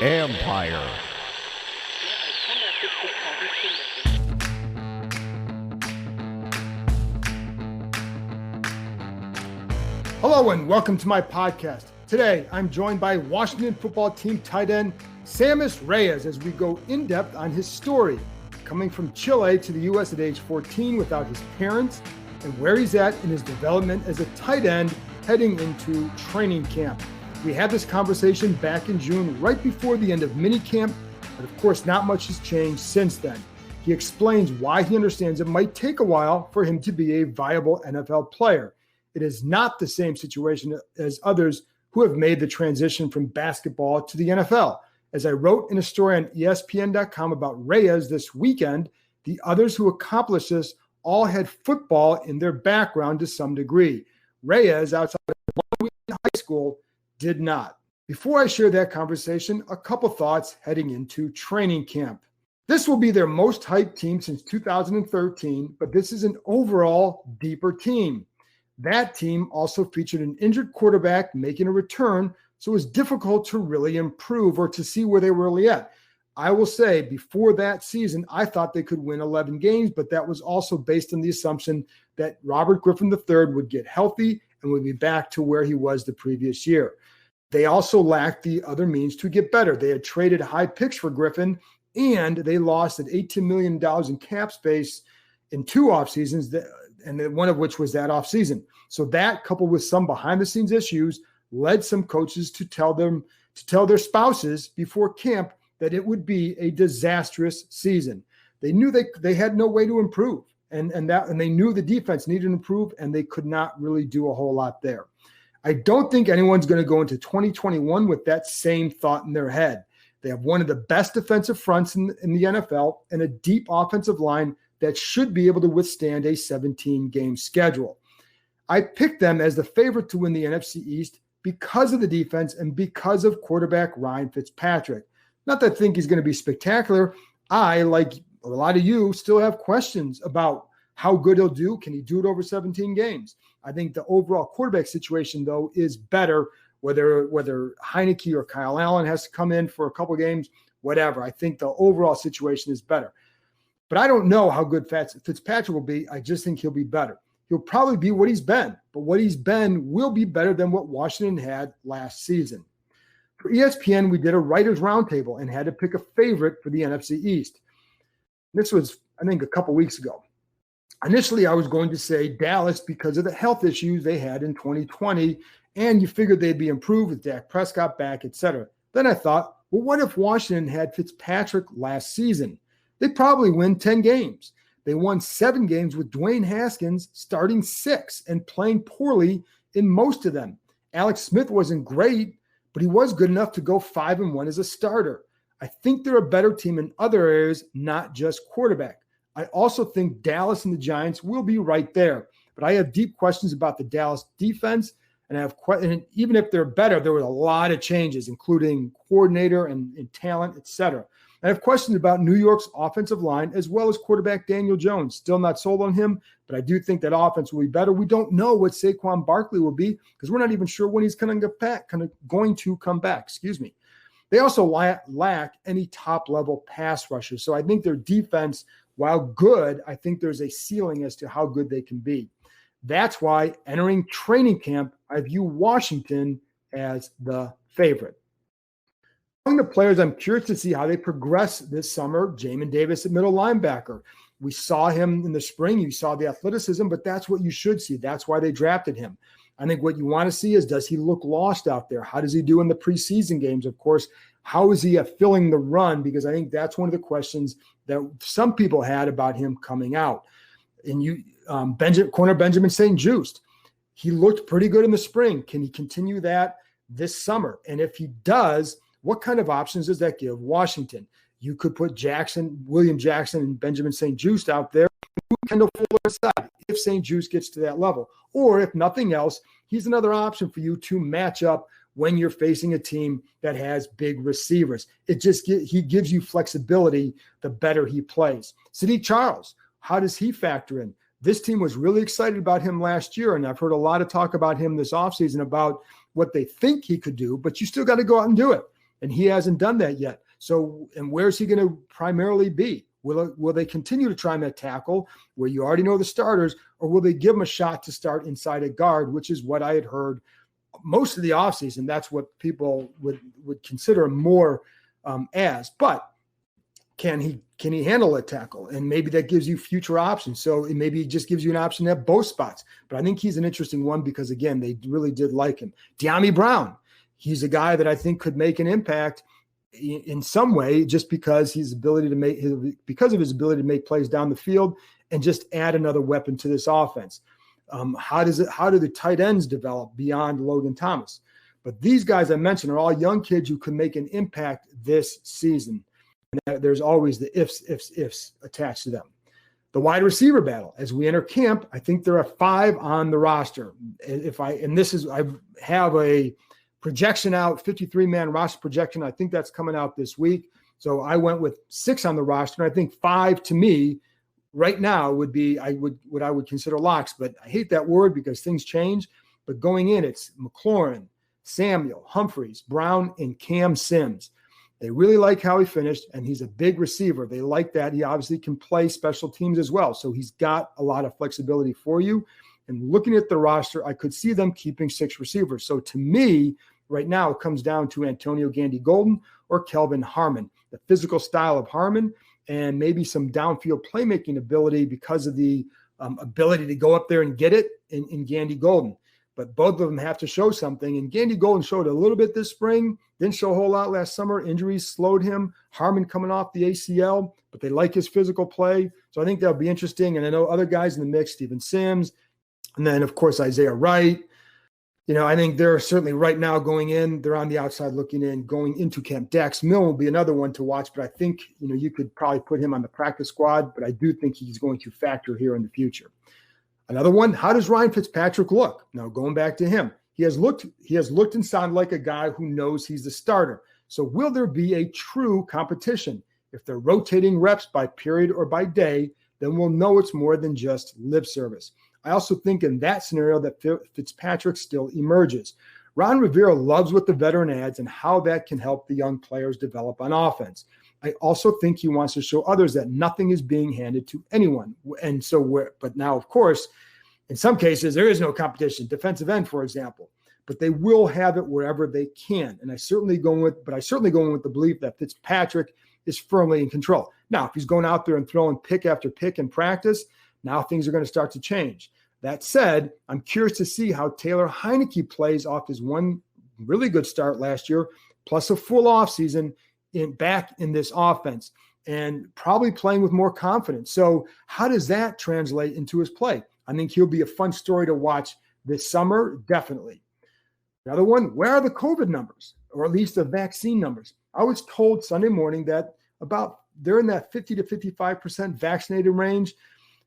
Empire. Hello and welcome to my podcast. Today, I'm joined by Washington football team tight end Sammis Reyes as we go in depth on his story, coming from Chile to the U.S. at age 14 without his parents, and where he's at in his development as a tight end heading into training camp. We had this conversation back in June, right before the end of minicamp, but of course, not much has changed since then. He explains why he understands it might take a while for him to be a viable NFL player. It is not the same situation as others who have made the transition from basketball to the NFL. As I wrote in a story on ESPN.com about Reyes this weekend, the others who accomplished this all had football in their background to some degree. Reyes, outside of 1 week in high school, did not. Before I share that conversation, a couple thoughts heading into training camp. This will be their most hyped team since 2013, but this is an overall deeper team. That team also featured an injured quarterback making a return, so it was difficult to really improve or to see where they were really at. I will say, before that season, I thought they could win 11 games, but that was also based on the assumption that Robert Griffin III would get healthy and would be back to where he was the previous year. They also lacked the other means to get better. They had traded high picks for Griffin, and they lost at $18 million in cap space in two off seasons, and one of which was that offseason. So that, coupled with some behind-the-scenes issues, led some coaches to tell their spouses before camp that it would be a disastrous season. They knew they had no way to improve, and they knew the defense needed to improve, and they could not really do a whole lot there. I don't think anyone's going to go into 2021 with that same thought in their head. They have one of the best defensive fronts in the NFL and a deep offensive line that should be able to withstand a 17-game schedule. I picked them as the favorite to win the NFC East because of the defense and because of quarterback Ryan Fitzpatrick. Not that I think he's going to be spectacular. I, like a lot of you, still have questions about how good he'll do. Can he do it over 17 games? I think the overall quarterback situation, though, is better, whether Heineke or Kyle Allen has to come in for a couple games, whatever. I think the overall situation is better. But I don't know how good Fitzpatrick will be. I just think he'll be better. He'll probably be what he's been, but what he's been will be better than what Washington had last season. For ESPN, we did a writer's roundtable and had to pick a favorite for the NFC East. This was, I think, a couple weeks ago. Initially, I was going to say Dallas because of the health issues they had in 2020, and you figured they'd be improved with Dak Prescott back, etc. Then I thought, well, what if Washington had Fitzpatrick last season? They'd probably win 10 games. They won 7 games with Dwayne Haskins starting 6 and playing poorly in most of them. Alex Smith wasn't great, but he was good enough to go 5-1 as a starter. I think they're a better team in other areas, not just quarterback. I also think Dallas and the Giants will be right there, but I have deep questions about the Dallas defense, and even if they're better, there were a lot of changes, including coordinator and talent, etc. I have questions about New York's offensive line as well as quarterback Daniel Jones. Still not sold on him, but I do think that offense will be better. We don't know what Saquon Barkley will be because we're not even sure when he's going to come back. They also lack any top-level pass rushers. So I think their defense, while good, I think there's a ceiling as to how good they can be. That's why entering training camp, I view Washington as the favorite. Among the players, I'm curious to see how they progress this summer. Jamin Davis at middle linebacker. We saw him in the spring. You saw the athleticism, but that's what you should see. That's why they drafted him. I think what you want to see is, does he look lost out there? How does he do in the preseason games? Of course, how is he filling the run? Because I think that's one of the questions that some people had about him coming out. And corner Benjamin St-Juste, he looked pretty good in the spring. Can he continue that this summer? And if he does, what kind of options does that give Washington? You could put William Jackson and Benjamin St-Juste out there, Kendall Fuller aside, if St-Juste gets to that level. Or if nothing else, he's another option for you to match up when you're facing a team that has big receivers. He gives you flexibility the better he plays. Sadiq Charles, how does he factor in? This team was really excited about him last year, and I've heard a lot of talk about him this offseason about what they think he could do, but you still got to go out and do it. And he hasn't done that yet. So, and where's he going to primarily be? Will they continue to try him at tackle where you already know the starters, or will they give him a shot to start inside at guard, which is what I had heard most of the offseason. That's what people would consider more as. But can he handle a tackle? And maybe that gives you future options. So maybe it just gives you an option at both spots. But I think he's an interesting one because, again, they really did like him. De'Ami Brown, he's a guy that I think could make an impact in some way just because of his ability to make plays down the field and just add another weapon to this offense. How do the tight ends develop beyond Logan Thomas? But these guys I mentioned are all young kids who can make an impact this season. And there's always the ifs attached to them. The wide receiver battle as we enter camp, I think there are 5 on the roster. I have a projection out, 53-man roster projection. I think that's coming out this week. So I went with 6 on the roster. And I think 5 to me right now would be what I would consider locks. But I hate that word because things change. But going in, it's McLaurin, Samuel, Humphreys, Brown, and Cam Sims. They really like how he finished, and he's a big receiver. They like that. He obviously can play special teams as well. So he's got a lot of flexibility for you. And looking at the roster, I could see them keeping 6 receivers. So to me, right now, it comes down to Antonio Gandy-Golden or Kelvin Harmon. The physical style of Harmon and maybe some downfield playmaking ability because of the ability to go up there and get it in Gandy-Golden. But both of them have to show something. And Gandy-Golden showed a little bit this spring, didn't show a whole lot last summer. Injuries slowed him. Harmon coming off the ACL, but they like his physical play. So I think that'll be interesting. And I know other guys in the mix, Steven Sims, and then, of course, Isaiah Wright. I think they're certainly right now going in. They're on the outside looking in, going into camp. Dax Milne will be another one to watch, but I think, you could probably put him on the practice squad, but I do think he's going to factor here in the future. Another one, how does Ryan Fitzpatrick look? Now, going back to him, he has looked and sounded like a guy who knows he's the starter. So will there be a true competition? If they're rotating reps by period or by day, then we'll know it's more than just lip service. I also think in that scenario that Fitzpatrick still emerges. Ron Rivera loves what the veteran adds and how that can help the young players develop on offense. I also think he wants to show others that nothing is being handed to anyone. And so but now, of course, in some cases, there is no competition, defensive end, for example, but they will have it wherever they can. And I certainly go with the belief that Fitzpatrick is firmly in control. Now, if he's going out there and throwing pick after pick in practice, now things are going to start to change. That said, I'm curious to see how Taylor Heineke plays off his one really good start last year, plus a full offseason back in this offense and probably playing with more confidence. So how does that translate into his play? I think he'll be a fun story to watch this summer, definitely. Another one, where are the COVID numbers, or at least the vaccine numbers? I was told Sunday morning that they're in that 50 to 55% vaccinated range.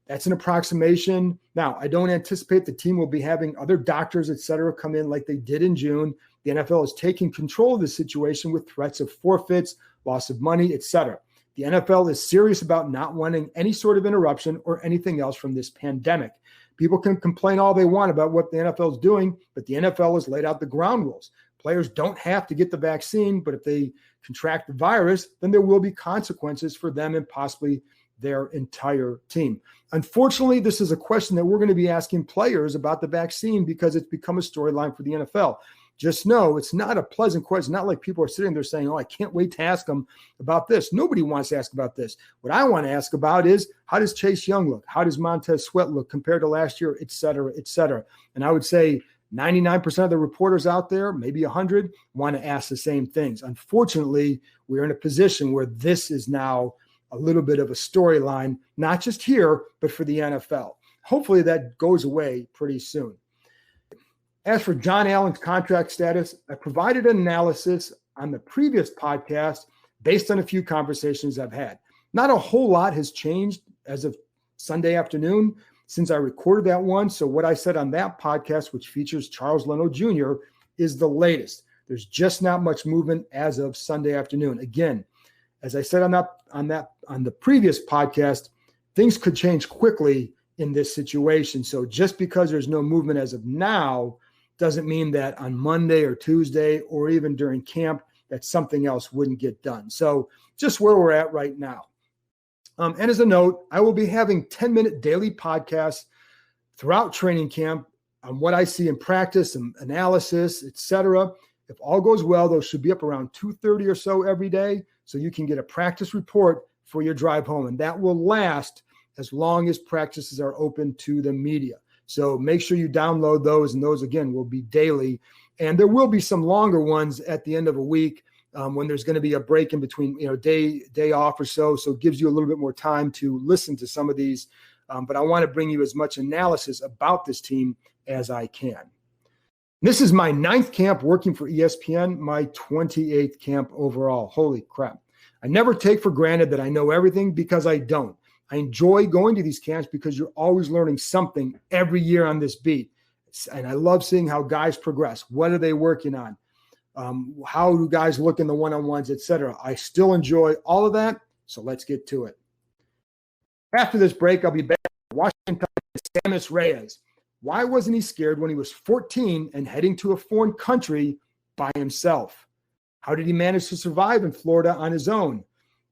That's an approximation. Now, I don't anticipate the team will be having other doctors, et cetera, come in like they did in June. The NFL is taking control of the situation with threats of forfeits, loss of money, et cetera. The NFL is serious about not wanting any sort of interruption or anything else from this pandemic. People can complain all they want about what the NFL is doing, but the NFL has laid out the ground rules. Players don't have to get the vaccine, but if they contract the virus, then there will be consequences for them and possibly their entire team. Unfortunately, this is a question that we're going to be asking players about the vaccine because it's become a storyline for the NFL. Just know it's not a pleasant question. Not like people are sitting there saying, I can't wait to ask them about this. Nobody wants to ask about this. What I want to ask about is, how does Chase Young look? How does Montez Sweat look compared to last year, et cetera, et cetera? And I would say 99% of the reporters out there, maybe 100, want to ask the same things. Unfortunately, we're in a position where this is now a little bit of a storyline, not just here, but for the NFL. Hopefully that goes away pretty soon. As for John Allen's contract status, I provided an analysis on the previous podcast based on a few conversations I've had. Not a whole lot has changed as of Sunday afternoon since I recorded that one. So what I said on that podcast, which features Charles Leno Jr., is the latest. There's just not much movement as of Sunday afternoon. Again, as I said on the previous podcast, things could change quickly in this situation. So just because there's no movement as of now doesn't mean that on Monday or Tuesday or even during camp that something else wouldn't get done. So just where we're at right now. And as a note, I will be having 10-minute daily podcasts throughout training camp on what I see in practice and analysis, etc. If all goes well, those should be up around 2:30 or so every day, so you can get a practice report for your drive home. And that will last as long as practices are open to the media. So make sure you download those, and those, again, will be daily. And there will be some longer ones at the end of a week when there's going to be a break in between, day off or so. So it gives you a little bit more time to listen to some of these. But I want to bring you as much analysis about this team as I can. This is my 9th camp working for ESPN, my 28th camp overall. Holy crap. I never take for granted that I know everything, because I don't. I enjoy going to these camps because you're always learning something every year on this beat. And I love seeing how guys progress. What are they working on? How do guys look in the one-on-ones, etc. I still enjoy all of that. So let's get to it. After this break, I'll be back to Washington Sammis Reyes. Why wasn't he scared when he was 14 and heading to a foreign country by himself? How did he manage to survive in Florida on his own?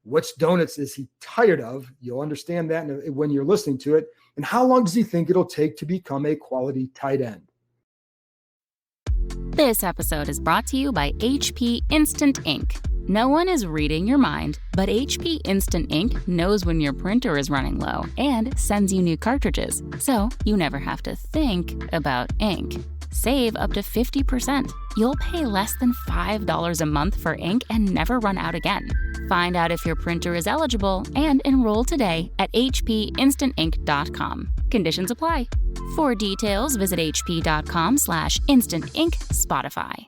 Which donuts is he tired of? You'll understand that when you're listening to it. And how long does he think it'll take to become a quality tight end? This episode is brought to you by HP Instant Ink. No one is reading your mind, but HP Instant Ink knows when your printer is running low and sends you new cartridges, so you never have to think about ink. Save up to 50%. You'll pay less than $5 a month for ink and never run out again. Find out if your printer is eligible and enroll today at hpinstantink.com. Conditions apply. For details, visit hp.com/instantink Spotify.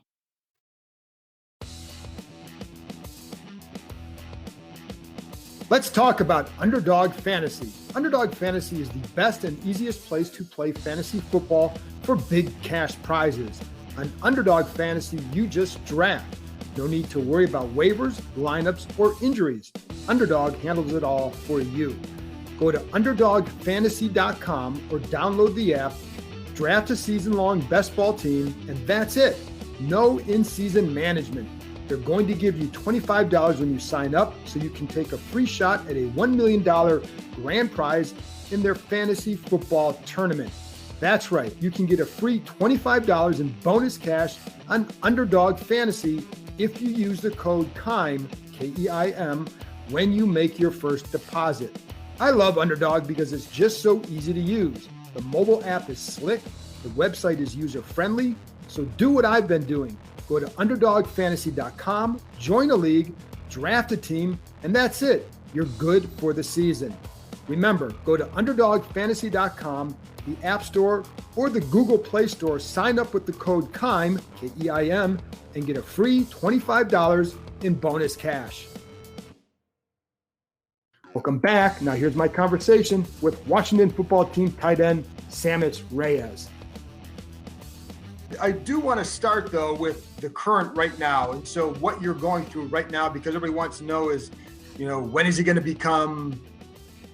Let's talk about Underdog Fantasy. Underdog Fantasy is the best and easiest place to play fantasy football for big cash prizes. On Underdog Fantasy, you just draft. No need to worry about waivers, lineups, or injuries. Underdog handles it all for you. Go to UnderdogFantasy.com or download the app, draft a season-long best ball team, and that's it. No in-season management. They're going to give you $25 when you sign up, so you can take a free shot at a $1 million grand prize in their fantasy football tournament. That's right, you can get a free $25 in bonus cash on Underdog Fantasy if you use the code KEIM, K-E-I-M, when you make your first deposit. I love Underdog because it's just so easy to use. The mobile app is slick, the website is user-friendly, so do what I've been doing. Go to UnderdogFantasy.com, join a league, draft a team, and that's it. You're good for the season. Remember, go to UnderdogFantasy.com, the App Store, or the Google Play Store, sign up with the code KEIM, K-E-I-M, and get a free $25 in bonus cash. Welcome back. Now here's my conversation with Washington football team tight end Sammis Reyes. I do want to start, though, with the current right now. And so what you're going through right now, because everybody wants to know is, when is he going to become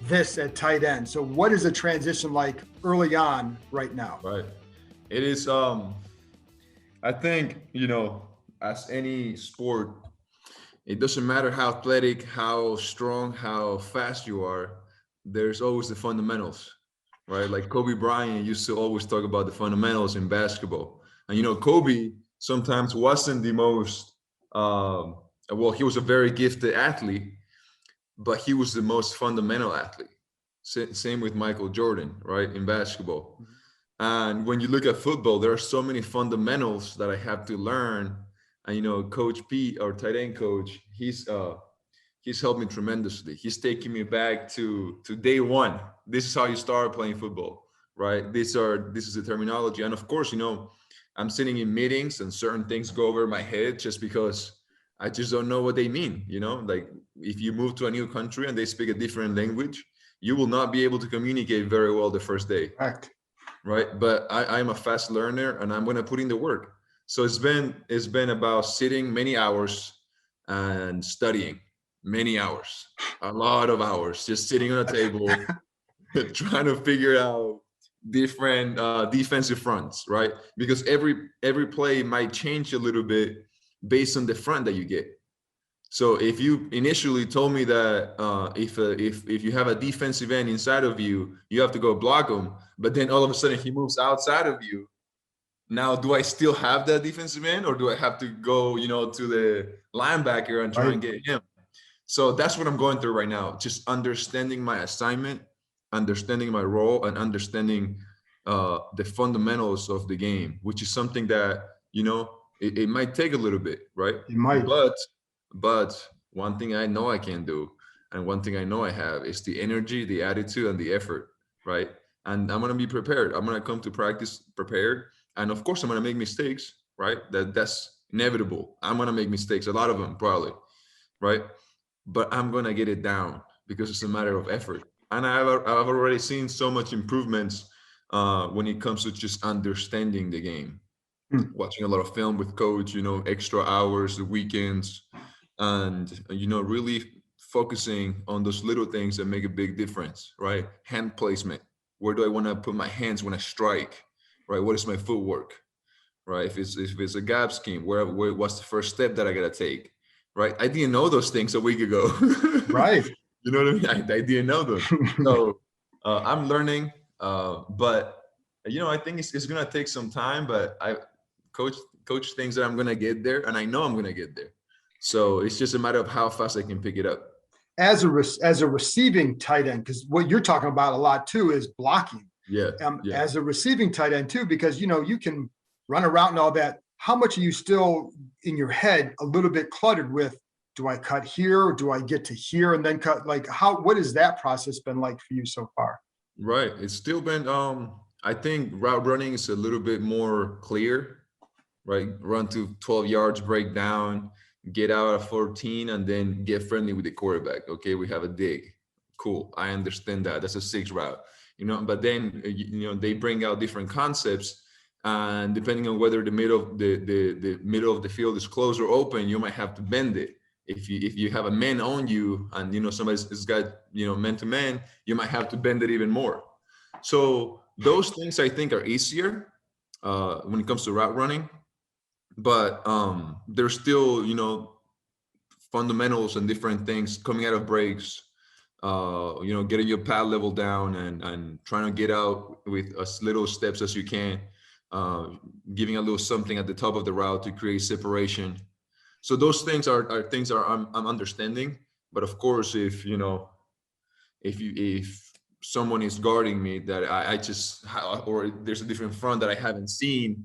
this at tight end? So what is the transition like early on right now? Right. It is, I think, as any sport, it doesn't matter how athletic, how strong, how fast you are, there's always the fundamentals, right? Like Kobe Bryant used to always talk about the fundamentals in basketball. And, Kobe sometimes wasn't the most, he was a very gifted athlete, but he was the most fundamental athlete. Same with Michael Jordan, right, in basketball. Mm-hmm. And when you look at football, there are so many fundamentals that I have to learn. And, Coach Pete, our tight end coach, he's helped me tremendously. He's taking me back to day one. This is how you start playing football, right? This is the terminology. And of course, I'm sitting in meetings and certain things go over my head just because I just don't know what they mean. Like if you move to a new country and they speak a different language, you will not be able to communicate very well the first day. Correct. Right. But I'm a fast learner and I'm going to put in the work. So it's been about sitting many hours and studying many hours, a lot of hours, just sitting on a table, trying to figure out defensive fronts, right? Because every play might change a little bit based on the front that you get. So if you initially told me that if you have a defensive end inside of you, you have to go block him, but then all of a sudden he moves outside of you. Now, do I still have that defensive end, or do I have to go, to the linebacker and try and get him? So that's what I'm going through right now. Just understanding my assignment, understanding my role, and understanding the fundamentals of the game, which is something that, it might take a little bit, right? It might. But one thing I know I can do, and one thing I know I have, is the energy, the attitude, and the effort, right? And I'm going to be prepared. I'm going to come to practice prepared. And of course, I'm going to make mistakes, right? That's inevitable. I'm going to make mistakes, a lot of them probably, right? But I'm going to get it down because it's a matter of effort. And I've already seen so much improvements when it comes to just understanding the game. Watching a lot of film with coach, extra hours, the weekends, and, really focusing on those little things that make a big difference, right? Hand placement. Where do I want to put my hands when I strike, right? What is my footwork, right? If it's a gap scheme, what's the first step that I got to take, right? I didn't know those things a week ago. Right. You know what I mean? I didn't know them. So I'm learning, but, I think it's going to take some time, but coach thinks that I'm going to get there, and I know I'm going to get there. So it's just a matter of how fast I can pick it up. As a receiving tight end, because what you're talking about a lot too is blocking. Yeah. As a receiving tight end too, because, you can run a route and all that. How much are you still in your head a little bit cluttered with, do I cut here or do I get to here and then cut? Like what has that process been like for you so far? Right. It's still been, I think route running is a little bit more clear, right? Run to 12 yards, break down, get out at 14, and then get friendly with the quarterback. Okay, we have a dig. Cool. I understand that. That's a 6 route, but then, they bring out different concepts. And depending on whether the middle of the middle of the field is closed or open, you might have to bend it. If you have a man on you and, somebody's got, man to man, you might have to bend it even more. So those things I think are easier when it comes to route running. But there's still, fundamentals and different things coming out of breaks, getting your pad level down and trying to get out with as little steps as you can, giving a little something at the top of the route to create separation. So those things are things that I'm understanding. But of course, if someone is guarding me that I just, or there's a different front that I haven't seen,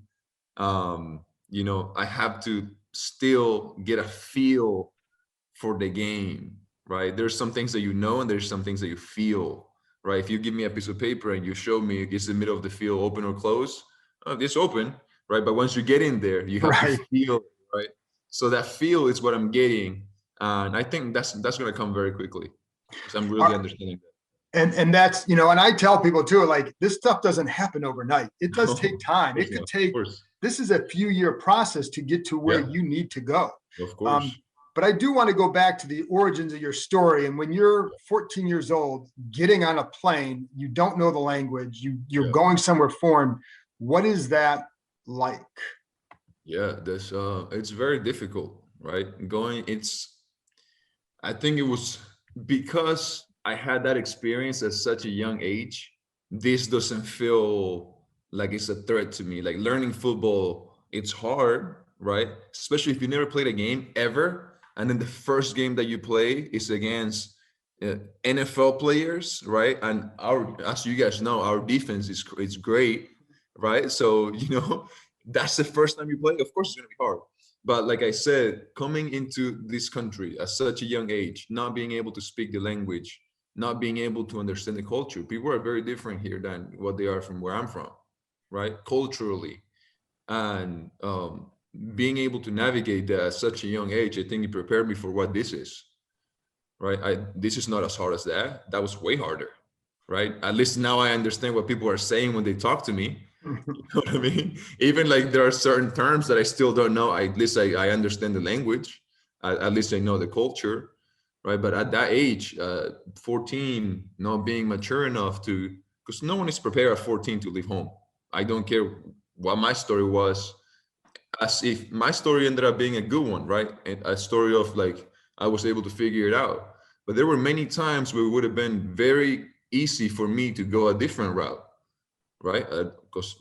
I have to still get a feel for the game, right? There's some things that and there's some things that you feel, right? If you give me a piece of paper and you show me it's the middle of the field, open or close, it's open, right? But once you get in there, you have to feel, right? So that feel is what I'm getting. And I think that's going to come very quickly because I'm really understanding that. And that's, and I tell people too, like, this stuff doesn't happen overnight. It does take time. It could take, this is a few-year process to get to where you need to go. Of course. But I do want to go back to the origins of your story. And when you're 14 years old, getting on a plane, you don't know the language, you're going somewhere foreign. What is that like? Yeah, it's very difficult, right? I think it was because I had that experience at such a young age. This doesn't feel like it's a threat to me. Like learning football, it's hard, right? Especially if you never played a game ever. And then the first game that you play is against NFL players, right? And as you guys know, our defense is great, right? So, that's the first time you play. Of course, it's going to be hard. But like I said, coming into this country at such a young age, not being able to speak the language, not being able to understand the culture. People are very different here than what they are from where I'm from, right? Culturally. And being able to navigate that at such a young age, I think it prepared me for what this is, right? This is not as hard as that. That was way harder, right? At least now I understand what people are saying when they talk to me. You know what I mean? Even like there are certain terms that I still don't know. At least I understand the language. At least I know the culture, right? But at that age, 14, not being mature enough to because no one is prepared at 14 to leave home. I don't care what my story was, as if my story ended up being a good one, right? And a story of like, I was able to figure it out. But there were many times where it would have been very easy for me to go a different route, right? Because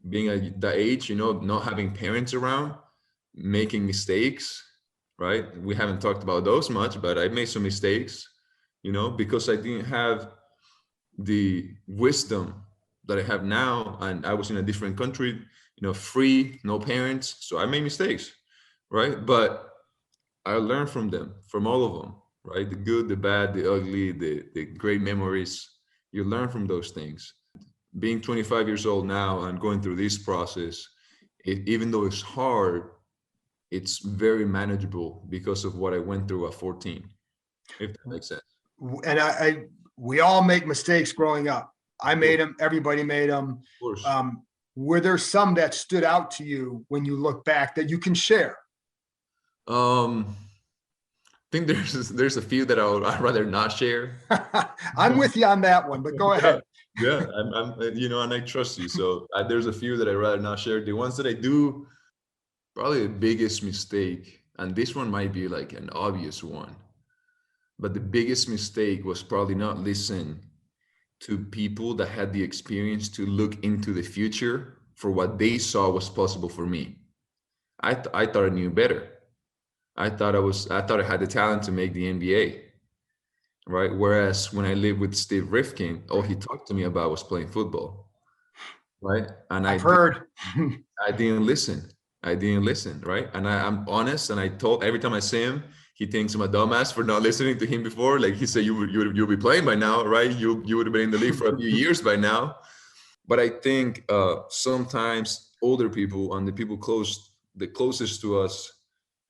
being at that age, not having parents around, making mistakes, right? We haven't talked about those much, but I made some mistakes, because I didn't have the wisdom that I have now, and I was in a different country, free, no parents, so I made mistakes, right? But I learned from them, from all of them, right? The good, the bad, the ugly, the great memories. You learn from those things. Being 25 years old now and going through this process, even though it's hard, it's very manageable because of what I went through at 14, if that makes sense. And we all make mistakes growing up. I made them. Everybody made them. Of course. Were there some that stood out to you when you look back that you can share? I think there's a few that I'd rather not share. I'm with you on that one, but go ahead. Yeah, I'm and I trust you. So there's a few that I'd rather not share. The ones that I do, probably the biggest mistake, and this one might be like an obvious one, but the biggest mistake was probably not listen to people that had the experience to look into the future for what they saw was possible for me. I thought I knew better. I thought I had the talent to make the NBA, right? Whereas when I lived with Steve Rifkin, all he talked to me about was playing football, right? And I've heard. I didn't listen. I didn't listen, right? And I'm honest, and I told every time I see him, he thinks I'm a dumbass for not listening to him before. Like he said, you'll be playing by now, right? You would have been in the league for a few years by now. But I think sometimes older people and the people the closest to us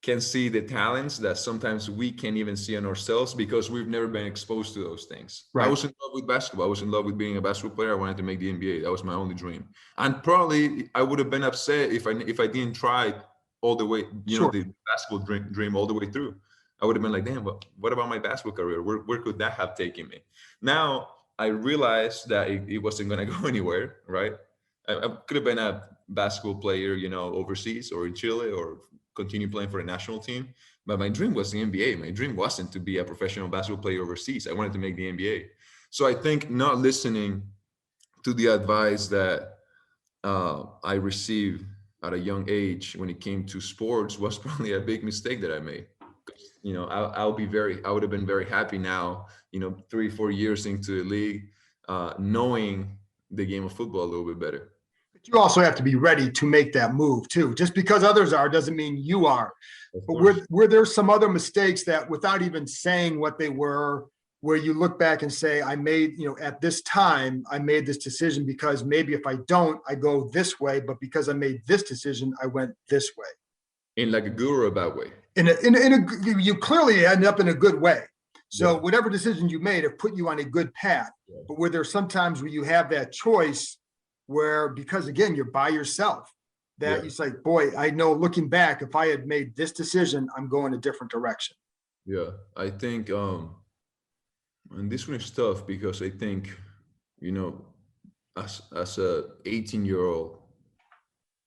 can see the talents that sometimes we can't even see in ourselves because we've never been exposed to those things. Right. I was in love with basketball. I was in love with being a basketball player. I wanted to make the NBA. That was my only dream. And probably I would have been upset if I didn't try all the way, Sure. The basketball dream all the way through. I would have been like, damn, what about my basketball career? Where could that have taken me? Now I realized that it wasn't going to go anywhere, right? I could have been a basketball player, overseas or in Chile or continue playing for the national team. But my dream was the NBA. My dream wasn't to be a professional basketball player overseas. I wanted to make the NBA. So I think not listening to the advice that I received at a young age when it came to sports was probably a big mistake that I made. I would have been very happy now, 3-4 years into the league, knowing the game of football a little bit better. But you also have to be ready to make that move too. Just because others are doesn't mean you are. But were there some other mistakes that, without even saying what they were, where you look back and say, I made, at this time, I made this decision because maybe if I don't, I go this way, but because I made this decision, I went this way. In like a good or a bad way? You clearly ended up in a good way. So whatever decisions you made have put you on a good path. Yeah. But were there sometimes where you have that choice where, because again, you're by yourself, that you say, boy, I know looking back, if I had made this decision, I'm going a different direction. Yeah, I think, and this one is tough because I think, as a 18-year-old,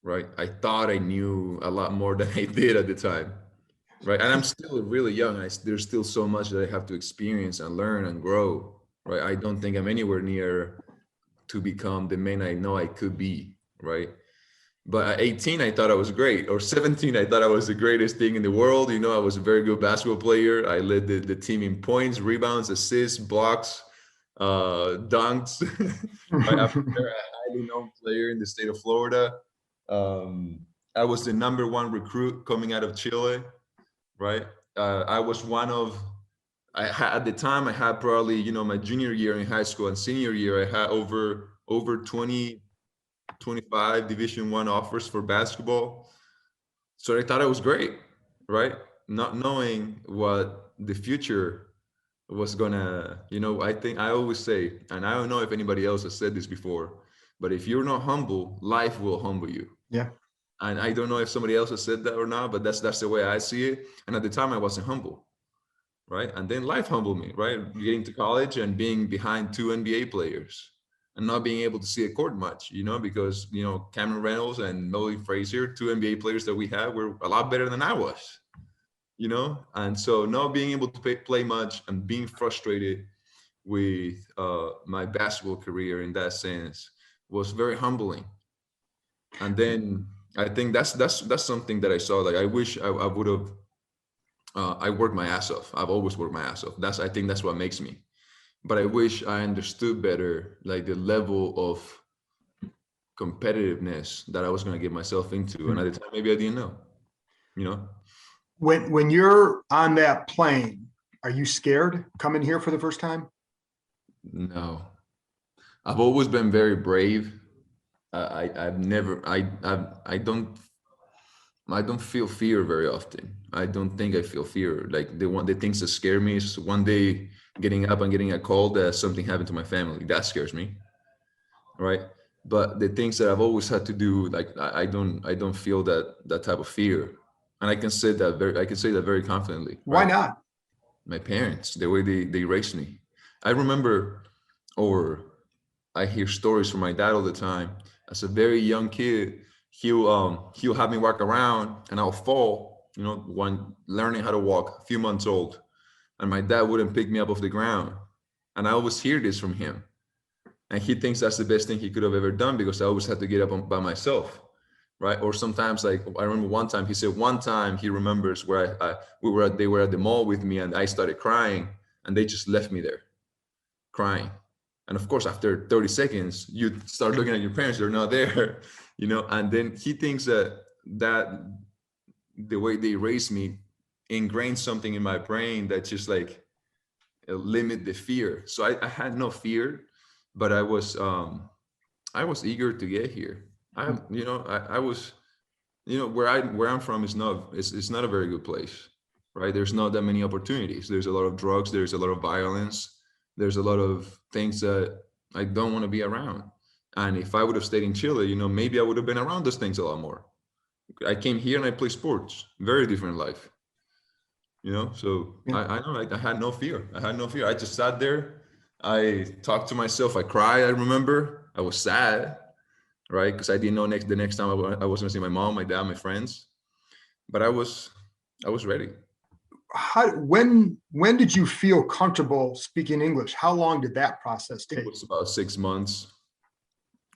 right, I thought I knew a lot more than I did at the time. Right. And I'm still really young. There's still so much that I have to experience and learn and grow. Right. I don't think I'm anywhere near to become the man I know I could be. Right. But at 18, I thought I was great. Or 17, I thought I was the greatest thing in the world. I was a very good basketball player. I led the team in points, rebounds, assists, blocks, dunks. Right? I'm a very highly known player in the state of Florida. I was the #1 recruit coming out of Chile. Right. I was at the time I had probably, my junior year in high school and senior year, I had over 20, 25 Division I offers for basketball. So I thought I was great, right? Not knowing what the future was gonna, I think I always say, and I don't know if anybody else has said this before, but if you're not humble, life will humble you. Yeah. And I don't know if somebody else has said that or not, but that's the way I see it. And at the time I wasn't humble, right? And then life humbled me, right? Getting to college and being behind 2 NBA players. and not being able to see the court much, because, Cameron Reynolds and Nolan Frazier, two NBA players that we had, were a lot better than I was, and so not being able to play much and being frustrated with my basketball career in that sense was very humbling. And then I think that's something that I saw. Like, I wish I would have. I worked my ass off. I've always worked my ass off. I think that's what makes me. But I wish I understood better, like, the level of competitiveness that I was going to get myself into. And at the time, maybe I didn't know. When you're on that plane, are you scared coming here for the first time? No, I've always been very brave. I've never. I don't feel fear very often. I don't think I feel fear. Like, the things that scare me is one day getting up and getting a call that something happened to my family. That scares me, right? But the things that I've always had to do, like, I don't feel that type of fear, and I can say that very confidently. Why right? not? My parents, the way they raised me. I remember, or I hear stories from my dad all the time. As a very young kid, he'll have me walk around and I'll fall, when learning how to walk, a few months old, and my dad wouldn't pick me up off the ground. And I always hear this from him. And he thinks that's the best thing he could have ever done, because I always had to get up by myself, right? Or sometimes, like, I remember one time, he said one time he remembers where they were at the mall with me and I started crying and they just left me there crying. And of course, after 30 seconds, you start looking at your parents, they're not there, and then he thinks that the way they raised me ingrained something in my brain that just, like, limit the fear. So I had no fear, but I was eager to get here. I was, where I'm from is it's not a very good place, right? There's not that many opportunities. There's a lot of drugs. There's a lot of violence. There's a lot of things that I don't want to be around. And if I would have stayed in Chile, maybe I would have been around those things a lot more. I came here and I play sports. Very different life. So yeah. I know I had no fear. I just sat there. I talked to myself. I cried. I remember I was sad, right? Because I didn't know the next time I was going to see my mom, my dad, my friends. But I was ready. When did you feel comfortable speaking English? How long did that process take? It was about 6 months.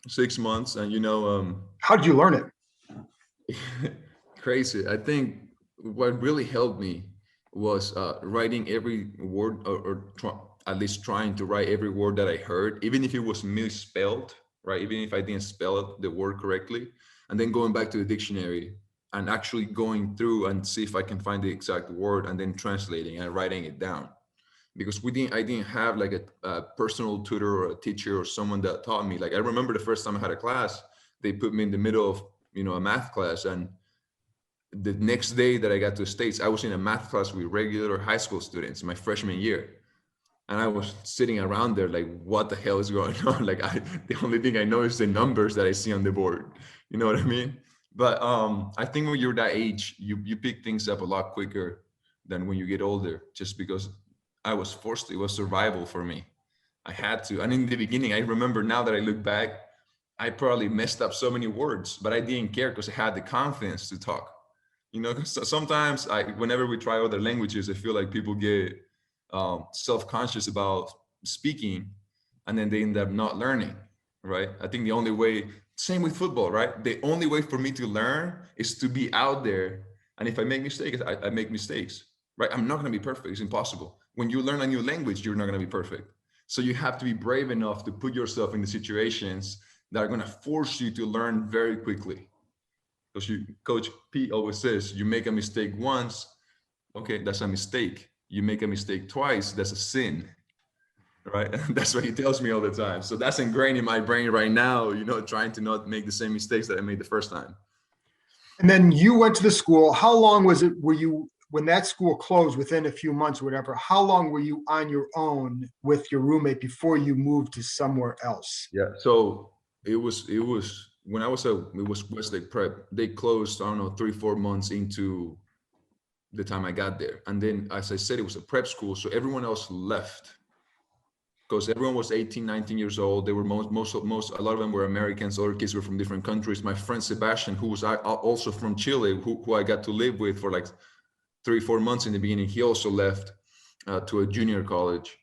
6 months, and how did you learn it? Crazy. I think what really helped me was writing every word, or at least trying to write every word that I heard, even if it was misspelled, right? Even if I didn't spell the word correctly, and then going back to the dictionary and actually going through and see if I can find the exact word, and then translating and writing it down. Because I didn't have like a personal tutor or a teacher or someone that taught me. Like, I remember the first time I had a class, they put me in the middle of, a math class. And the next day that I got to the States, I was in a math class with regular high school students my freshman year. And I was sitting around there like, what the hell is going on? Like, the only thing I know is the numbers that I see on the board. You know what I mean? But I think when you're that age, you pick things up a lot quicker than when you get older, just because I was forced to. It was survival for me. I had to. And in the beginning, I remember, now that I look back, I probably messed up so many words, but I didn't care because I had the confidence to talk. Sometimes whenever we try other languages, I feel like people get self-conscious about speaking, and then they end up not learning, right? I think the only way, same with football, right? The only way for me to learn is to be out there. And if I make mistakes, I make mistakes, right? I'm not going to be perfect. It's impossible. When you learn a new language, you're not going to be perfect. So you have to be brave enough to put yourself in the situations that are going to force you to learn very quickly. Because Coach P always says, you make a mistake once, okay, that's a mistake. You make a mistake twice, that's a sin, right? That's what he tells me all the time. So that's ingrained in my brain right now, trying to not make the same mistakes that I made the first time. And then you went to the school. How long were you, when that school closed within a few months or whatever, how long were you on your own with your roommate before you moved to somewhere else? Yeah, so it was when I was it was Westlake Prep. They closed, I don't know, 3-4 months into the time I got there. And then, as I said, it was a prep school, so everyone else left because everyone was 18, 19 years old. They were most, a lot of them were Americans. Other kids were from different countries. My friend Sebastian, who was also from Chile, who I got to live with for like 3-4 months in the beginning, he also left to a junior college.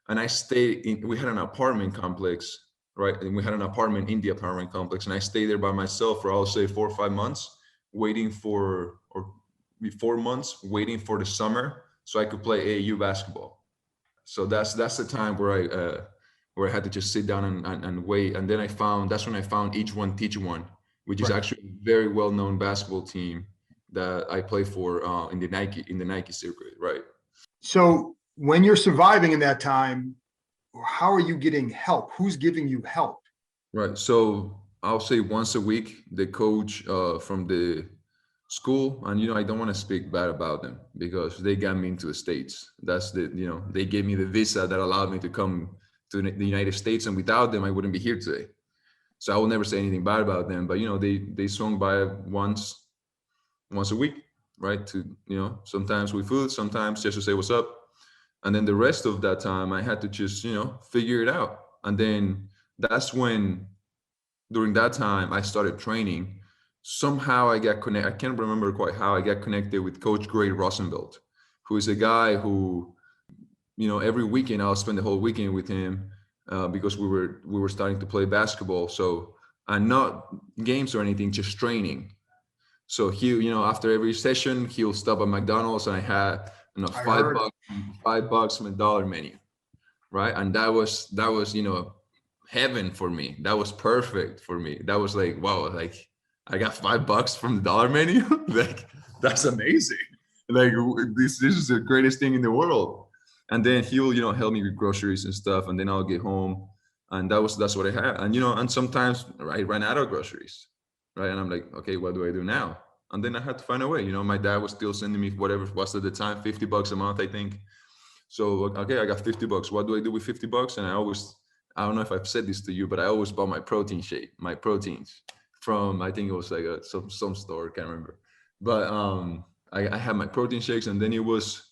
And I stayed in, we had an apartment complex, right? And we had an apartment in the apartment complex. And I stayed there by myself for, I'll say, 4 or 5 months, waiting for, or 4 months, waiting for the summer so I could play AAU basketball. So that's the time where I had to just sit down and wait. And then that's when I found Each One Teach One, which is Right. actually a very well-known basketball team that I play for in the Nike circuit, right? So when you're surviving in that time, how are you getting help? Who's giving you help? Right. So I'll say once a week, the coach from the school, and I don't want to speak bad about them because they got me into the States. They gave me the visa that allowed me to come to the United States, and without them, I wouldn't be here today. So I will never say anything bad about them. But they swung by once a week, right? To sometimes with food, sometimes just to say what's up. And then the rest of that time I had to just figure it out. And then that's when, during that time, I started training. Somehow I got connected. I can't remember quite how I got connected with Coach Gray Rosenbelt, who is a guy who, every weekend I'll spend the whole weekend with him because we were starting to play basketball. So, and not games or anything, just training. So he, after every session, he'll stop at McDonald's, and I had $5 from the dollar menu, right? And that was heaven for me. That was perfect for me. That was like, wow, like I got $5 from the dollar menu. Like that's amazing. Like this is the greatest thing in the world. And then he'll help me with groceries and stuff, and then I'll get home, and that's what I had. And and sometimes I ran out of groceries, right? And I'm like, okay, what do I do now? And then I had to find a way. My dad was still sending me whatever it was at the time, $50 a month, I think. So okay, I got $50. What do I do with $50? And I don't know if I've said this to you, but I always bought my protein shake, my proteins from, I think it was like some store, can't remember. But I had my protein shakes, and then it was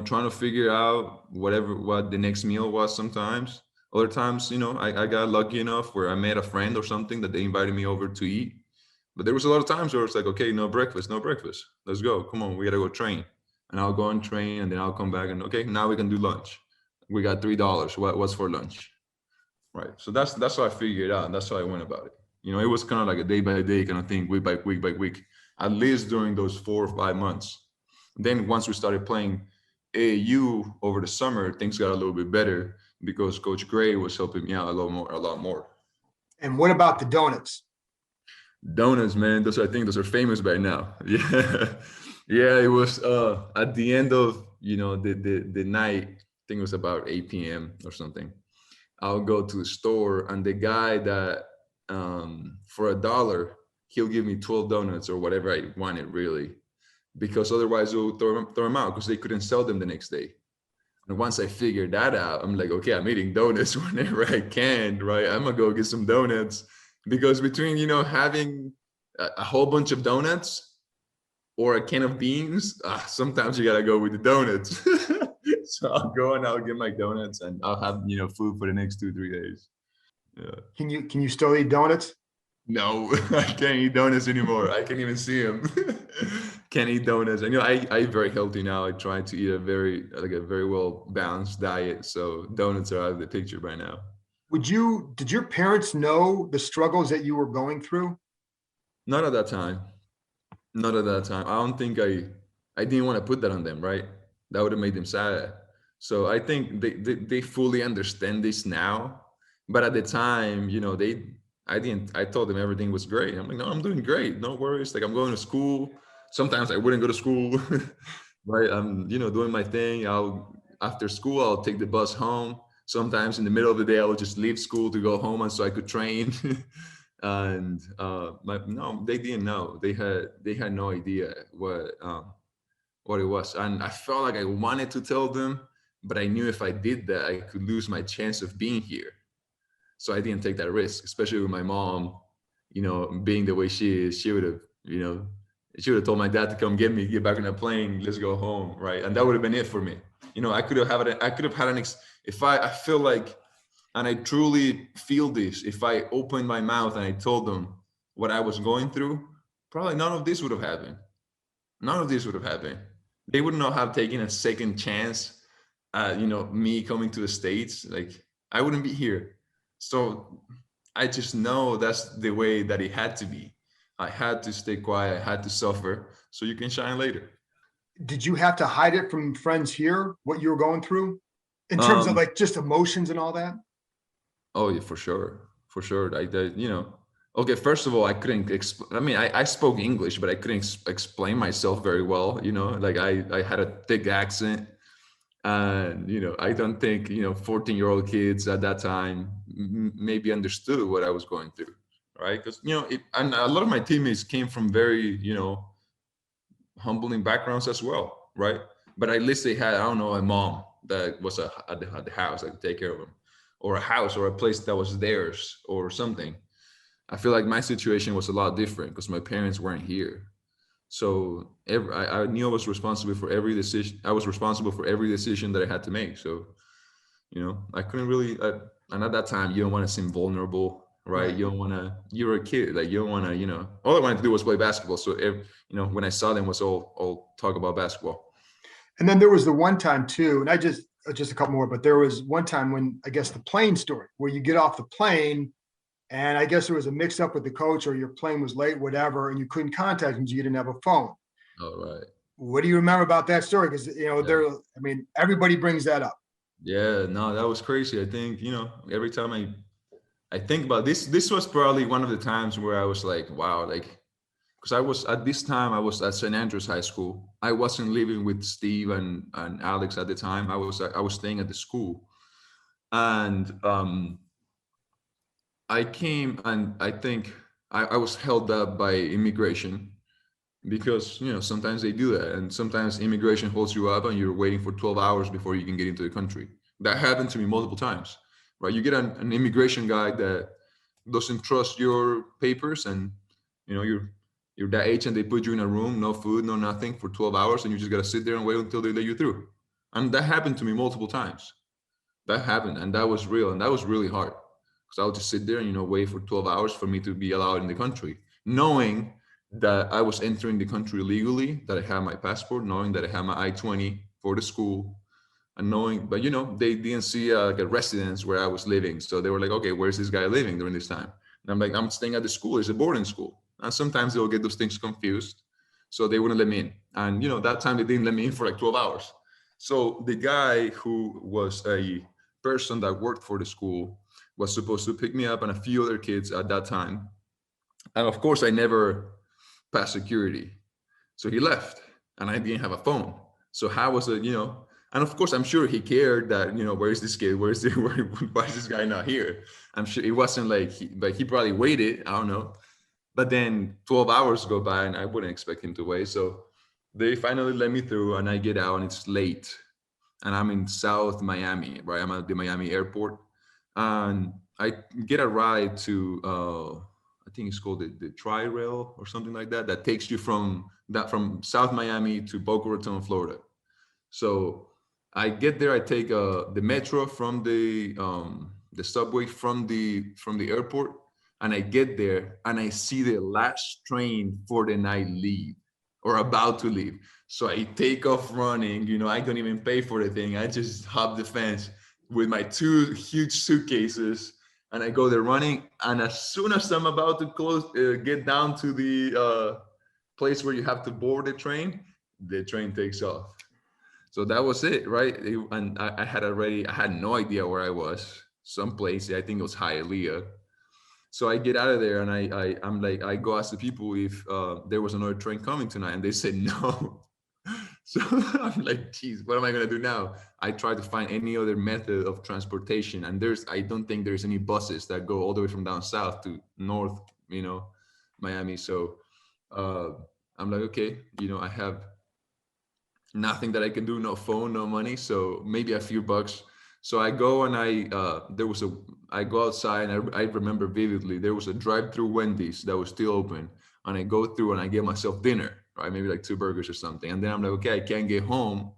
trying to figure out what the next meal was. Sometimes, other times, I got lucky enough where I met a friend or something that they invited me over to eat. But there was a lot of times where it's like, okay, no breakfast, let's go, come on, we gotta go train. And I'll go and train, and then I'll come back and, okay, now we can do lunch. We got $3. What's for lunch? Right. So that's how I figured it out, and that's how I went about it. It was kind of like a day by day kind of thing, week by week by week, at least during those 4 or 5 months. Then once we started playing AAU over the summer, things got a little bit better because Coach Gray was helping me out a lot more. And what about the donuts? Donuts, man. I think those are famous right now. Yeah. Yeah, it was at the end of the night. I think it was about 8 p.m. or something. I'll go to the store, and the guy that for $1 he'll give me 12 donuts or whatever I wanted, really, because otherwise they'll throw them out because they couldn't sell them the next day. And once I figured that out, I'm like, okay, I'm eating donuts whenever I can, right? I'm gonna go get some donuts, because between having a whole bunch of donuts or a can of beans, sometimes you gotta go with the donuts. So I'll go and I'll get my donuts, and I'll have food for the next 2-3 days. Yeah. Can you still eat donuts? No, I can't eat donuts anymore. I can't even see them. Can't eat donuts. I eat very healthy now. I try to eat a very well balanced diet. So donuts are out of the picture right now. Did your parents know the struggles that you were going through? Not at that time. Not at that time. I don't think I didn't want to put that on them, right? That would have made them sad. So I think they fully understand this now. But at the time, I told them everything was great. I'm like, no, I'm doing great. No worries. Like, I'm going to school. Sometimes I wouldn't go to school, right? I'm, doing my thing. After school, I'll take the bus home. Sometimes in the middle of the day, I would just leave school to go home, and so I could train. And no, they didn't know. They had no idea what it was. And I felt like I wanted to tell them, but I knew if I did that, I could lose my chance of being here. So I didn't take that risk, especially with my mom, being the way she is. She would have told my dad to come get me, get back on a plane, let's go home, right? And that would have been it for me. I could have had I feel like, and I truly feel this, if I opened my mouth and I told them what I was going through, probably none of this would have happened. None of this would have happened. They would not have taken a second chance me coming to the States. Like, I wouldn't be here. So I just know that's the way that it had to be. I had to stay quiet. I had to suffer so you can shine later. Did you have to hide it from friends here, what you were going through in terms of Um, like just emotions and all that? oh yeah, for sure, for sure. Okay. First of all, I couldn't. I mean, I spoke English, but I couldn't explain myself very well. Like I had a thick accent, and I don't think 14-year-old kids at that time maybe understood what I was going through, right? Because and a lot of my teammates came from very humbling backgrounds as well, right? But at least they had, I don't know, a mom that was at the house that could take care of them, or a house or a place that was theirs or something. I feel like my situation was a lot different because my parents weren't here. So I knew I was responsible for every decision. I was responsible for every decision that I had to make. So, I couldn't really, and at that time, you don't want to seem vulnerable, right? Right. You don't want to, you're a kid. Like, you don't want to, all I wanted to do was play basketball. So, when I saw them was all talk about basketball. And then there was the one time too, and I just a couple more, but there was one time when I guess the plane story where you get off the plane and I guess there was a mix up with the coach or your plane was late, whatever, and you couldn't contact him because you didn't have a phone. All right. What do you remember about that story? Because Yeah. everybody brings that up. Yeah, no, that was crazy. I think, every time I think about this was probably one of the times where I was like, wow, like, because I was at this time I was at St. Andrews High School. I wasn't living with Steve and Alex at the time. I was staying at the school, and I came, and I think I was held up by immigration because sometimes they do that, and sometimes immigration holds you up and you're waiting for 12 hours before you can get into the country. That happened to me multiple times, right? You get an immigration guy that doesn't trust your papers, and you're that age, and they put you in a room, no food, no nothing, for 12 hours, and you just got to sit there and wait until they let you through. And that happened to me multiple times. That happened, and that was real, and that was really hard because I would just sit there and wait for 12 hours for me to be allowed in the country, knowing that I was entering the country legally, that I had my passport, knowing that I had my I-20 for the school, and knowing, but they didn't see like a residence where I was living, so they were like, okay, where's this guy living during this time? And I'm like, I'm staying at the school. It's a boarding school, and sometimes they'll get those things confused, so they wouldn't let me in. And that time they didn't let me in for like 12 hours. So the guy who was a person that worked for the school was supposed to pick me up and a few other kids at that time, and of course I never passed security, so he left, and I didn't have a phone. So how was it, and of course I'm sure he cared that, where is this kid, why is this guy not here? I'm sure it wasn't like but he probably waited, I don't know. But then 12 hours go by and I wouldn't expect him to wait. So they finally let me through, and I get out and it's late, and I'm in South Miami, right? I'm at the Miami airport, and I get a ride to I think it's called the Tri-Rail or something like that, that takes you from South Miami to Boca Raton, Florida. So I get there, I take the metro from the subway from the airport, and I get there and I see the last train for the night leave or about to leave. So I take off running, I don't even pay for the thing. I just hop the fence with my two huge suitcases, and I go there running. And as soon as I'm about to get down to the place where you have to board the train takes off. So that was it, right? And I had no idea where I was. Someplace, I think it was Hialeah. So I get out of there, and I'm like, I go ask the people if there was another train coming tonight, and they said no. So I'm like, geez, what am I gonna do now? I try to find any other method of transportation, and I don't think there's any buses that go all the way from down south to north, Miami. So uh, I'm like, okay, I have nothing that I can do, no phone, no money, so maybe a few bucks. So I go, and I go outside, and I remember vividly, there was a drive-through Wendy's that was still open, and I go through and I get myself dinner, right? Maybe like 2 burgers or something. And then I'm like, okay, I can't get home.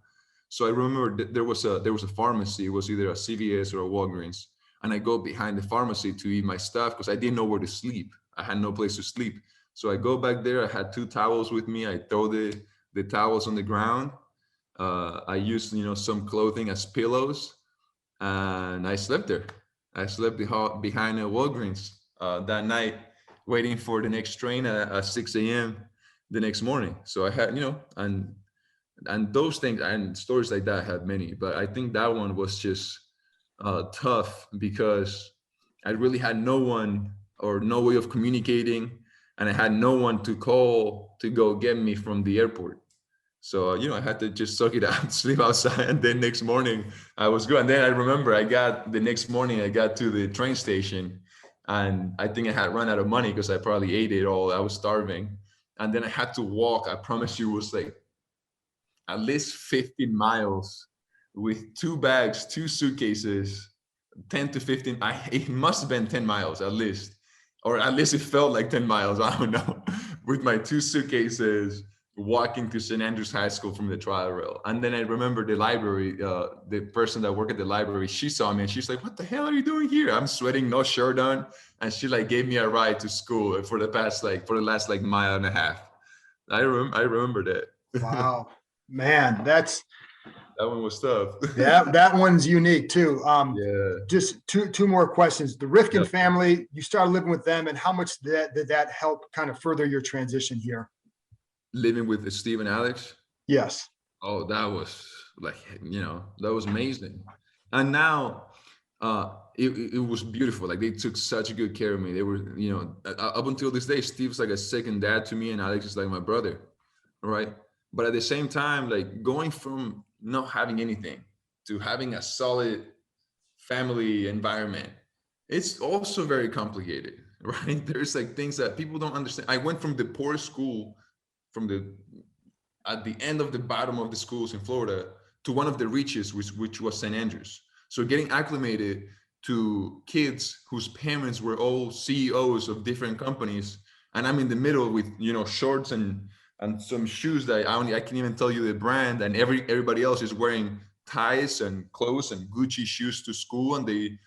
So I remember there was a pharmacy. It was either a CVS or a Walgreens, and I go behind the pharmacy to eat my stuff because I didn't know where to sleep. I had no place to sleep. So I go back there. I had 2 towels with me. I throw the towels on the ground. I used some clothing as pillows, and I slept there. I slept behind a Walgreens that night, waiting for the next train at 6 a.m. the next morning. So I had and those things and stories like that I had many, but I think that one was just tough because I really had no one or no way of communicating, and I had no one to call to go get me from the airport. So I had to just suck it out, sleep outside, and then next morning I was good. And then I remember the next morning I got to the train station, and I think I had run out of money because I probably ate it all. I was starving, and then I had to walk. I promise you, it was like at least 15 miles with 2 bags, 2 suitcases, 10 to 15. It must have been 10 miles at least, or at least it felt like 10 miles. I don't know, with my 2 suitcases, walking to St. Andrews High School from the trial rail. And then I remember the library, the person that worked at the library, she saw me and she's like, "What the hell are you doing here?" I'm sweating, no shirt on. And she like gave me a ride to school for the last mile and a half. I remember that. Wow, man, that one was tough. that one's unique too. Yeah. Just two more questions. The Rifkin Yep. family, you started living with them, and how much did that help kind of further your transition here? Living with Steve and Alex. Yes. Oh, that was that was amazing. And now it was beautiful. Like they took such good care of me. They were, up until this day, Steve's like a second dad to me, and Alex is like my brother. Right. But at the same time, like going from not having anything to having a solid family environment, it's also very complicated, right? There's like things that people don't understand. I went from the poorest school at the end of the bottom of the schools in Florida to one of the richest, which was St. Andrews. So getting acclimated to kids whose parents were all CEOs of different companies, and I'm in the middle with shorts and some shoes that I can't even tell you the brand, and everybody else is wearing ties and clothes and Gucci shoes to school, and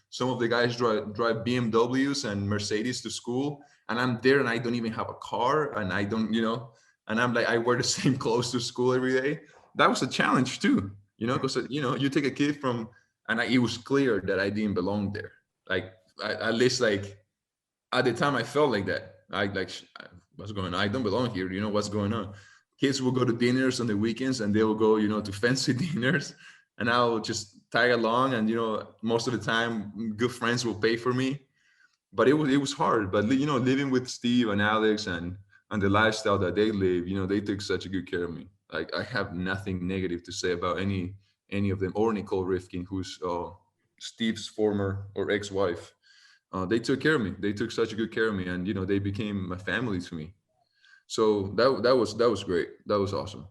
some of the guys drive BMWs and Mercedes to school, and I'm there and I don't even have a car, and I don't and I'm like, I wear the same clothes to school every day. That was a challenge too, because you take a kid from, and it was clear that I didn't belong there. Like at least like at the time I felt like that. What's going on? I don't belong here. What's going on? Kids will go to dinners on the weekends, and they will go to fancy dinners, and I'll just tag along, and most of the time good friends will pay for me. But it was hard. But living with Steve and Alex and the lifestyle that they live, they took such a good care of me. Like I have nothing negative to say about any of them, or Nicole Rifkin, who's Steve's former or ex-wife. They took care of me. They took such a good care of me, and they became a family to me. So that was great. That was awesome.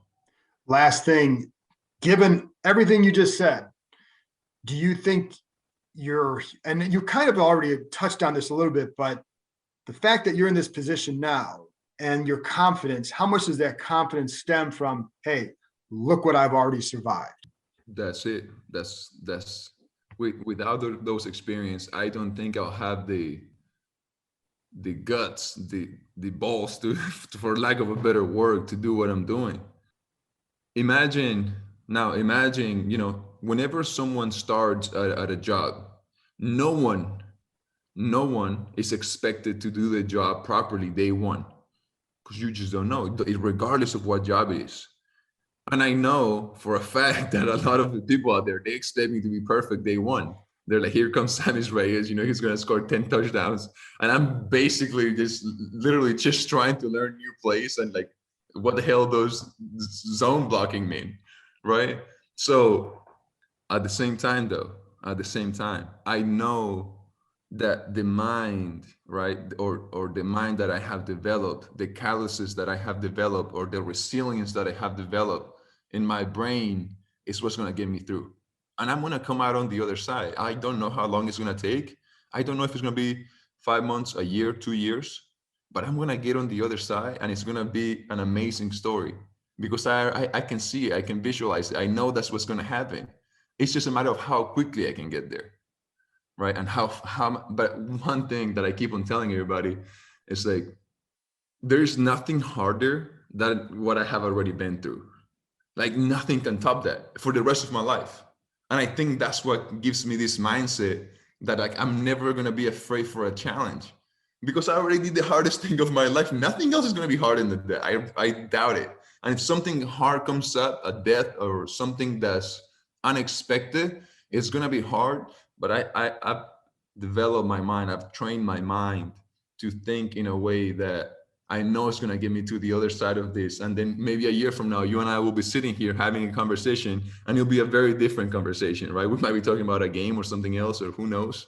Last thing, given everything you just said, do you think and you kind of already touched on this a little bit, but the fact that you're in this position now and your confidence, how much does that confidence stem from, hey, look what I've already survived? That's it. That's without those experience, I don't think I'll have the guts, the balls to for lack of a better word, to do what I'm doing. Imagine, whenever someone starts at a job, no one is expected to do the job properly day one, because you just don't know, regardless of what job it is. And I know for a fact that a lot of the people out there, they expect me to be perfect day one. They're like, here comes Sammis Reyes, he's going to score 10 touchdowns. And I'm basically literally just trying to learn new plays and like, what the hell those zone blocking mean, right? So at the same time, I know that the mind, right, or the mind that I have developed, the calluses that I have developed, or the resilience that I have developed in my brain is what's going to get me through. And I'm going to come out on the other side. I don't know how long it's going to take. I don't know if it's going to be 5 months, a year, 2 years, but I'm going to get on the other side, and it's going to be an amazing story. because I can see it, I can visualize it. I know that's what's going to happen. It's just a matter of how quickly I can get there, right? And but one thing that I keep on telling everybody is like, there's nothing harder than what I have already been through. Like nothing can top that for the rest of my life. And I think that's what gives me this mindset that like I'm never going to be afraid for a challenge, because I already did the hardest thing of my life. Nothing else is going to be harder than that. I doubt it. And if something hard comes up, a death or something that's unexpected, it's going to be hard. But I've developed my mind. I've trained my mind to think in a way that I know it's going to get me to the other side of this. And then maybe a year from now, you and I will be sitting here having a conversation, and it'll be a very different conversation, right? We might be talking about a game or something else, or who knows.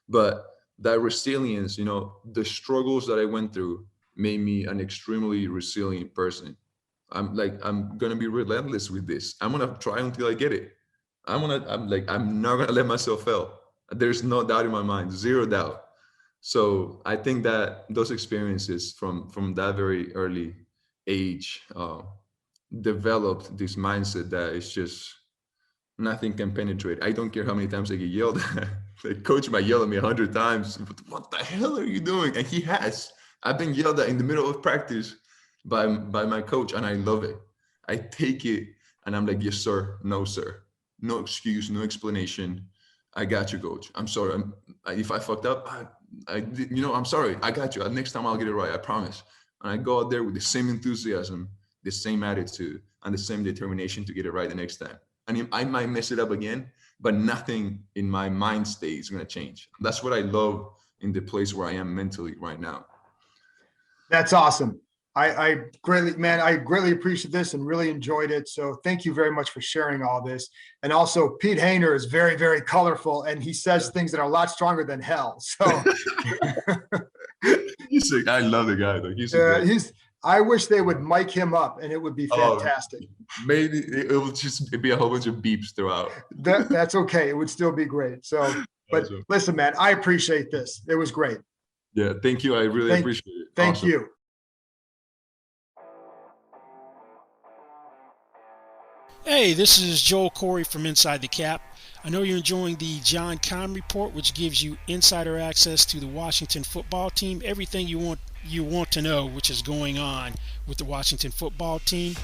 But that resilience, the struggles that I went through made me an extremely resilient person. I'm going to be relentless with this. I'm going to try until I get it. I'm not going to let myself fail. There's no doubt in my mind, zero doubt. So I think that those experiences from that very early age developed this mindset that it's just nothing can penetrate. I don't care how many times I get yelled at. The coach might yell at me 100 times. What the hell are you doing? And he has. I've been yelled at in the middle of practice by my coach, and I love it. I take it and I'm like, yes, sir. No, sir. No excuse, no explanation. I got you, coach. I'm sorry. If I fucked up, I'm sorry. I got you. Next time I'll get it right. I promise. And I go out there with the same enthusiasm, the same attitude, and the same determination to get it right the next time. And I might mess it up again, but nothing in my mind state is going to change. That's what I love in the place where I am mentally right now. That's awesome. I greatly appreciate this and really enjoyed it. So thank you very much for sharing all this. And also, Pete Heineke is very, very colorful, and he says things that are a lot stronger than hell. So I love the guy though. I wish they would mic him up, and it would be fantastic. Maybe it will just be a whole bunch of beeps throughout. That's okay. It would still be great. So, but listen, man, I appreciate this. It was great. Yeah, thank you. I really appreciate it. Thank you. Hey, this is Joel Corey from Inside the Cap. I know you're enjoying the John KEIM report, which gives you insider access to the Washington football team, everything you want to know, which is going on with the Washington football team.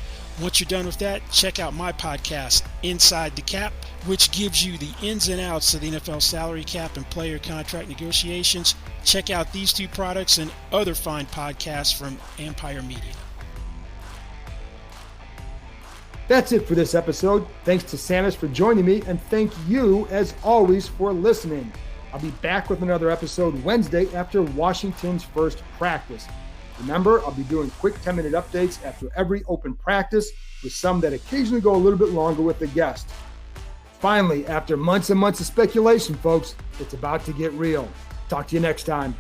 Once you're done with that, check out my podcast, Inside the Cap, which gives you the ins and outs of the NFL salary cap and player contract negotiations. Check out these two products and other fine podcasts from Empire Media. That's it for this episode. Thanks to Sammis for joining me, and thank you, as always, for listening. I'll be back with another episode Wednesday after Washington's first practice. Remember, I'll be doing quick 10-minute updates after every open practice, with some that occasionally go a little bit longer with the guest. Finally, after months and months of speculation, folks, it's about to get real. Talk to you next time.